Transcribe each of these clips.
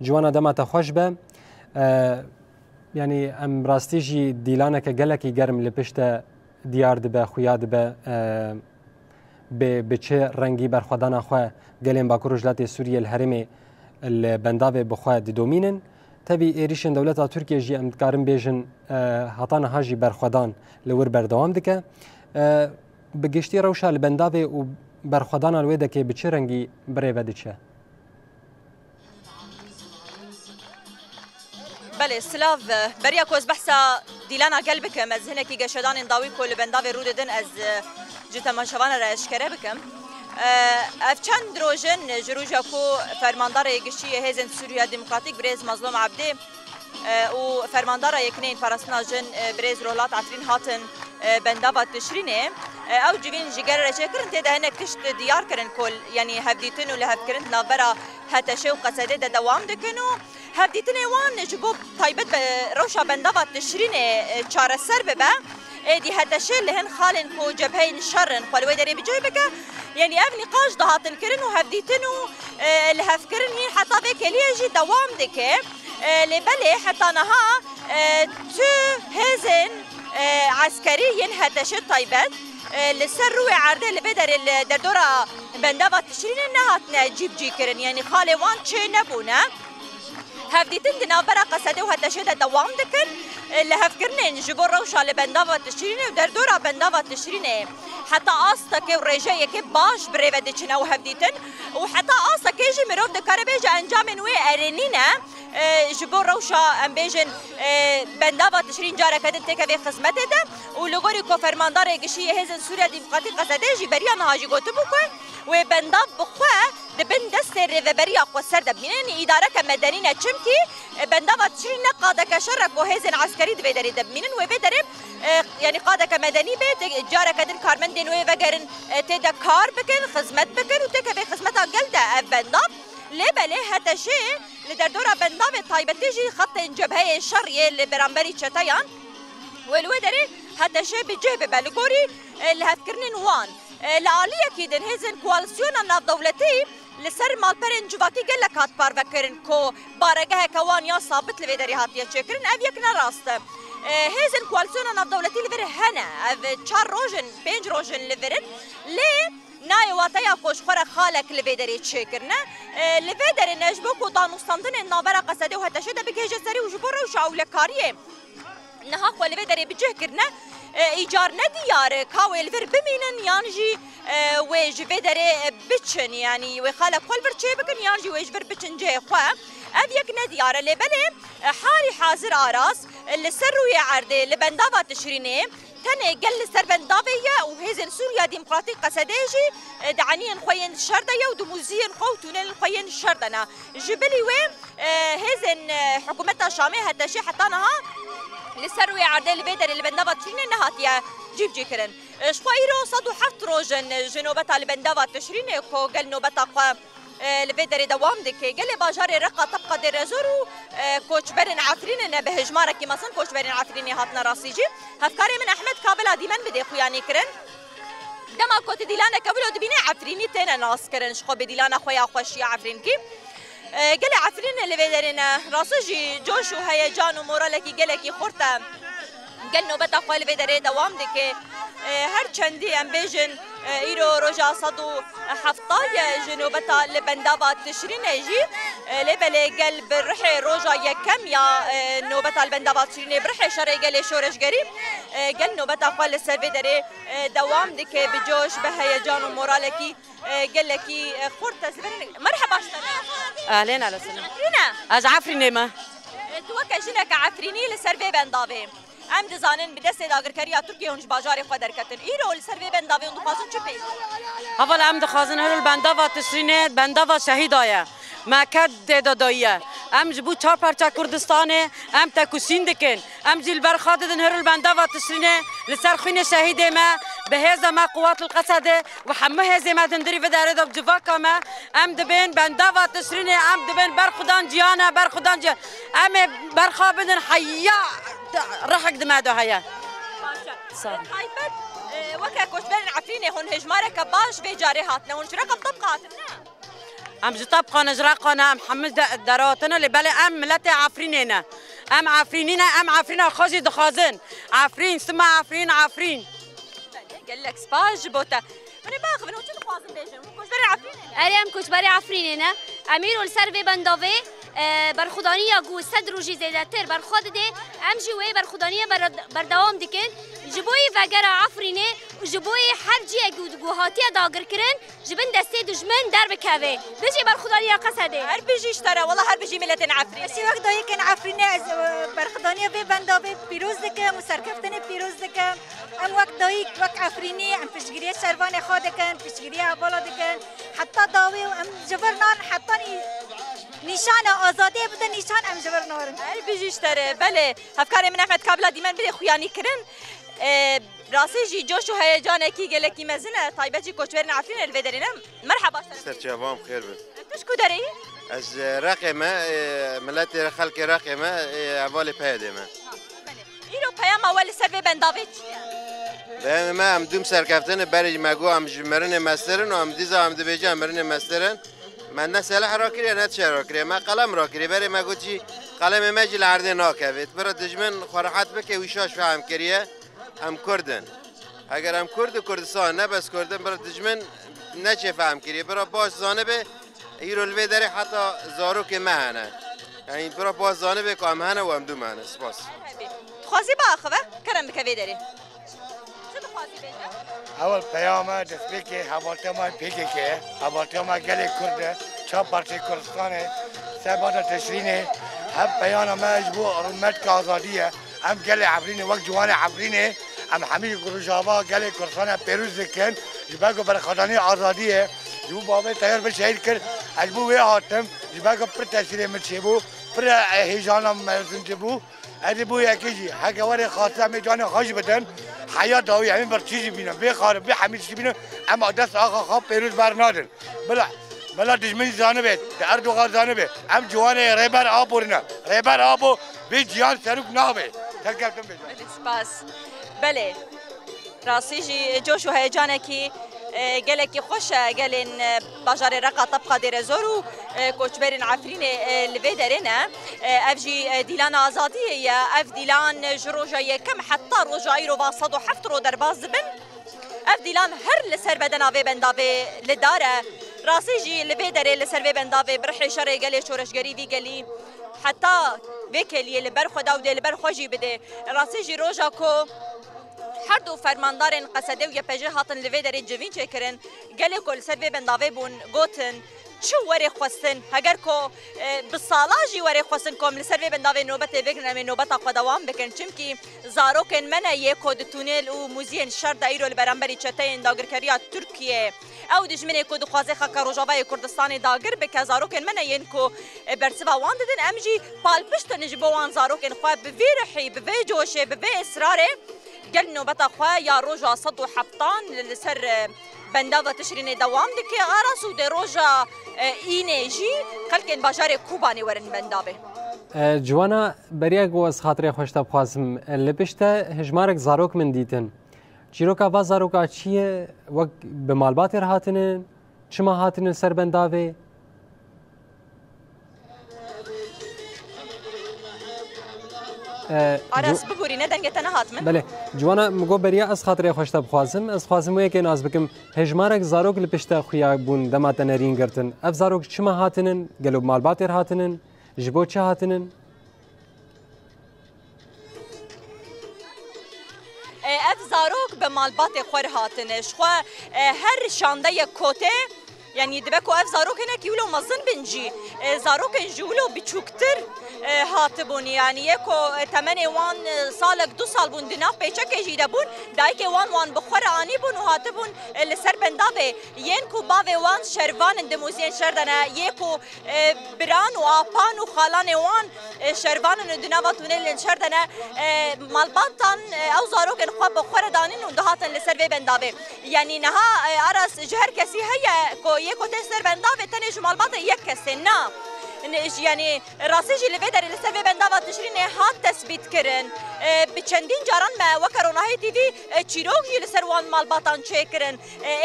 جوانا دما خوش به يعني ام راستی جی دیلانه که گلکی گرم لپشت دیار دبه خویا دبه به چه رنگی برخودان خواه گلیم باکو رجلات سوریه الهرمی البنداوه بخواه دومینن تبی ایریشن دولتا ترکیه جی ام کارم بیجن هاتان هاجی برخودان لور بردوام دکه بگشتی روشا البنداوه و برخودان الویده که به چه رنگی بره وده چه بله سلاف بریا کوز بحثا دیلانا قلبك مزهنه کی گشدان انداوی کول بنداوی روددن از جتا مشوان را اشکره بکم اف چند روزن جروجا کو فرماندار گشی هزن سوریا دموکراتیک برز مظلوم عبدی و فرماندار یکنین فرسنا جن برز رولات عفرین هاتن بنداوات تشرینه او جوین جگر رچه کرن تیده هنک تشت دیار کرن کل یعنی هفدیتن و لحف کرن نابرا هتشه و قصده ده دوام دکنو هفدیتن وان جبو طایبت روشا بنداوات تشرینه چاره سر ببه دی هتشه لهن خالن کو جبهین شرن خالوی داری بجای بکه یعنی او نقاش دهاتن کرن و هفدیتن و لحف کرن هین حتا بکلیه جی دوام دکه لبله حتا نها تو هزن عسكري ينهدش طيبات لسر روي عرضه لبدر الدردورة بندافة تشرين انها تجيب جيكرن يعني خالي وان تشي نبونا هفديتن دنا برا قصده وهدشده دوام دكن اللي هفكرن جبور روشا لبندافة تشرين ودردورة بندافة تشرين حتى آستك ورجاية كي باش بريفة ديشنا وهفديتن وحتى آستك يجي مروف دكار بيجي انجام نوي ارنينا جبور روشا ام بيجن بندافة تشرين جارة كدن تيكا في خزمته ده ولغوري كو فرماندار گشي هزن سوريا ديمقراطيق قصده جي بريا نهاجي گوتو بكو وبنداف بخوا دبن دست ريفبريا قو سر دبنين اداره كمدنينه چمكي بندافة تشرين قاده كشرك وهزن عسكري دبدري دبنين وبدري يعني قاده كمدني بيت جارة كدن كارمن دين وبغرن تيدا كار بكن خدمت بكن وتيكا في خدمتها قلده بنداف لبله هذا شيء لدردورة بنداوي طيبة تيجي خط جبهة الشرية اللي برامبري تشتيان والودري هذا شيء بجيب بالغوري اللي هفكرني وان لعالية كيدن هزن كوالسيون الناف دولتي لسر مالبرن جواتي قال لك هات بارفكرن كو بارجها كوان يا صابت لبدري هات يشكرن أبيكنا راست هزن كوالسيون الناف دولتي لبره هنا چار روجن بينج روجن لبرن ليه نای واتیا خوشخوره خالک لبیدری چکرنه لبیدری نجبو کو دانوستاندن نابرا قصده و هتشده بگیجه سری و جبور و شاولکاریه نها خو لبیدری بجه کرنه ایجار ندیاره کاویل ور بمینن یانجی و جبیدری بچن یعنی و خالک خال ور چه بکن یانجی و جبر بچن جه خو اف یک ندیاره لبله حالی حاضر آراس لسروی عرده لبنداوا تشرینه تاني قال سربندافية وهزن سوريا ديمقراطيق قصديجي دعنين خوين الشردية ودموزين خوتون خوين الشردنا جبلي وين هزن حكومتها شامية هتاشي حطانها لسروي عردل بيدر اللي بندافة تشرين انها تيا جيب جيكرن شخويرو صدو حفت روجن جنوبتها لبندافة تشرين كو قال نوبتها لبيدر دوام دكي قال باجاري رقا طبقة در زورو كوش برن عفرين بهجمارة كي مثلا كوش برن عفرين هاتنا راسيجي هفكاري من احمد كابل ديمن بدي خوياني كرن دما كوت ديلانا كابلو دبيني عفريني تينا ناس كرن شخو بديلانا خويا خوشي عفرين كي قال عفرين اللي بيدرنا راسيجي جوش وهيجان ومورالكي قالكي خورتا قال نوبتا خوال بيدري دوام دكي هر چندي ام بيجن ايرو روجا صدو حفطاي جنوبتا لبندافة تشرين يجي لبلي قلب رحي روجا يكم يا نوبتا البندافة تشرين برحي شري قالي شورش قريب قال نوبتا خوال السرفي داري دوام دكي بجوش بهيجان ومورالكي قال لكي خورتا زبرين مرحبا اشتنا اهلين على السلامة عفرينا از عفريني ما توكا جنك عفريني لسرفي بندافة ام دزانن بدست داگرکاری ترکیه اونج باجاری خود درکتن ایرو سروی بنداوی اون دخوازن چه پی؟ اول ام دخوازن هر بنداوا تشرینه بنداوا شهیدایه مکد دادایه ام جبو چهار پرچه کردستانه ام تکوسین دکن ام جیل برخاد دن هر بنداوا تشرینه لسر خوین شهید ما به هزا ما قوات القصده و همه هزا ما دندری و داره دب جواکا ما ام دبین بنداوا تشرینه ام دبین برخودان جیانه برخودان جیانه ام برخاب دن حیا رحق دمادو هيا صار طيبت وكا كوش بين عفريني هون هجمارة كباش في جاري هاتنا هون شو رقم طبقاتنا ام جطاب قانا جراقانا ام حمد دراتنا لبالي ام ملتي عفرينينا ام عفرينينا ام عفرينا خوشي دخازن عفرين سما عفرين عفرين قال لك سباج بوتا من باخ من وجه خوازن بيجن كوشبري عفرينينا اريم كوشبري عفرينينا امير السربي بندوي برخودانیا گو صد روزی زیادتر برخود ده امجی وی برخودانیا بردوام دکن جبوی وگر عفرینه و جبوی هر جیه گو هاتی داگر کرن جبن دسته دشمن در بکوه بجی برخودانیا قصده هر بيجي اشترى والله هر بيجي ملتين عفرين بس وقت دایی کن عفرینه از برخودانیا به بنداوی پیروز دکم و سرکفتن پیروز دکم ام وقت دایی وقت عفرینه ام پشگیری شروان خود دکن پشگیری عبالا دکن حتی داوی و ام جبرنان حتی نشان آزادی بده نشان ام جبر نورن هر بيجي اشترى بله افكاري من احمد كابلا ديما بدي خوياني كرن راسي جي جوش و هيجان كي قال لك مزنه طيبه جي كوشورن عارفين الفيدرينا مرحبا سرچوام خير بن تشكو داري از رقمه ملت خلق رقمه اول پیدمه ایرو پیام اول سر بنداویچ ما هم دوم سرکفتن برای مگو هم مرن مسترن و هم دیزا هم دبیجا مرن مسترن من نه سلاح را کریه نه چه را کریه من قلم را کریه برای مگو چی قلم مجل عرضه ناکوید برای دجمن خراحت بکه ویشاش فهم کریه هم کردن اگر هم کرد کردستان نه بس کردن برای دجمن نه چه فهم کریه برای باش زانه به ایرو الوی داره حتی زارو که مهنه یعنی برای باش زانه به که هم هنه و هم دو مهنه سپاس خوازی با آخوه کرم بکوی داری اول پیامه دست که حوالتما پیگه که حوالتما گلی کرده چه پارچه کردستانه سبات تشرینه هم پیام مجبور رمت که آزادیه هم گلی عبرینه وقت جوان عبرینه هم حمید گروجابا گلی کردستانه پیروز کن جبهه بر خدانی آزادیه جو بابه تیار به شهید کرد اجبو وی هاتم جبهه پر تشریه متشبو پر هیجانم مزن جبو ادبو یکیجی حق وری خاصه می جان خوش بدن حیات داوی همین بر چیزی بینم به خارب به حمید چیزی بینم اما دست آقا خواب پیروز بر نادن بلا دشمنی زانه بید اردوغان زانه بید هم جوان ریبر آب ورنه ریبر آبو به جیان سروک نابه تلکتم بید سپاس بله راستی جی جوش و هیجانه کی گلکی خوشه گلین باجار رقا طبقه دیر زورو کوچبرین عفرین لوی درینه اف جی دیلان آزادیه یا اف دیلان جروجای کم حتی روجایی رو باصد و حفت رو در باز بن اف دیلان هر لسر بدن آوی بنداوی لداره راستی جی لوی داره لسر وی بنداوی برحی شره گلی شورشگری وی گلی حتی وکلیه لبر خدا و دی لبر خوشی بده راستی جی روجا کو هر دو فرماندارن قصده و یا پجه هاتن لوی داره جوین چه کرن گلی کل سر وی بنداوی بون گوتن چو وری خواستن اگر کو بسالاجی وری خواستن کم لسر وی بنداوی نوبت بگرن امی نوبت آقا دوام بکن چمکی زاروکن منه یکو د تونل و موزین شر دایرو لبرانبری چتین داگرکریا ترکیه او دجمنه کو د خوازه خاک روجاوای کردستان داگر بک زاروکن منه ین کو برسوا وان ددن امجی پال پشت نجبو وان زاروکن خو به رحی به جوشه به اصراره قال نوبت اخويا يا روجا صدو حبطان لسر بنداوة تشرين دوام دكي غارس ودي روجا اينيجي خلكن باجاري كوباني ورن بنداوه جوانا بريا گوز خاطري خوشتا بخواسم لبشتا هجمارك زاروك من ديتن چیروکا و زاروکا چیه وقت به مالبات هاتنن چما هاتنن سر بنداوه عرس بگوری ندن گتنه هات من بله جوانا مگو بریا از خاطر خوشتا بخوازم از خوازم وی که ناز بکم هجمارک زاروک لپشتا خویا بون دمات نرین گرتن اف زاروک چما هاتنن گلو مالبات هاتنن جبو چه هاتنن اف زاروک به مالبات خور هاتنش خو هر شانده کوته يعني دبكو اف زاروك هناك يولو مزن بنجي زاروك نجولو بچوكتر هاتبون يعني يكو 8 وان سالك 2 سال بون دناف بيچك جيدا بون دايك وان بخور اني بون هاتبون لسر بندابه ينكو باوي وان شروان دموزين شردنا يكو بران وابان وخالان وان شروان دناف تونل شردنا مالباتان او زاروك نخوا بخور دانين وندهاتن لسر بندابه يعني نها ارس جهر كسي هي كو يكو تسر بنداوه تنه جمال باطه یک کسی نه يعني راسي جي لفيدر اللي سبب بندافع تشرين هات تثبيت كرن بچندین جاران ما وکرونای تیوی چیروک جی لسروان مالباتان چکرن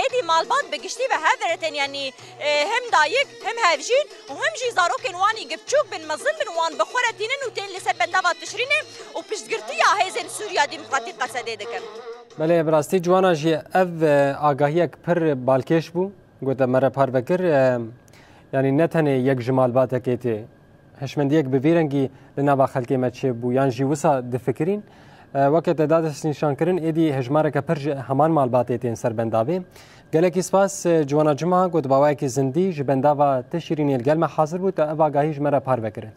ایدی مالبات بگشتی و هفرتن یعنی هم دایک هم هفجین و هم جی زاروکن وانی گبچوک بن مزن بن وان بخورتینن و تین لسه بندافع تشرین و پشتگرتی هزن سوریا دموکراتیک قصده دکن. بله براستی جوانا جی اف آگاهی یک پر بالکش بو گوته مره پر بکر یعنی نتنه یک جمال باته کیته هشمندیک بویرنگی لنابا خلکی مچه بو یان جی وسا دفکرین وقت دادس نشان کرن ایدی هجماره که پر همان مال باته تین سر بنداوی گلکی سپاس جوانا جمعه گوت باوای که زندی جبنداوا تشیرینی الگلم حاضر بود تا اف آگاهی جمره پر بکرن.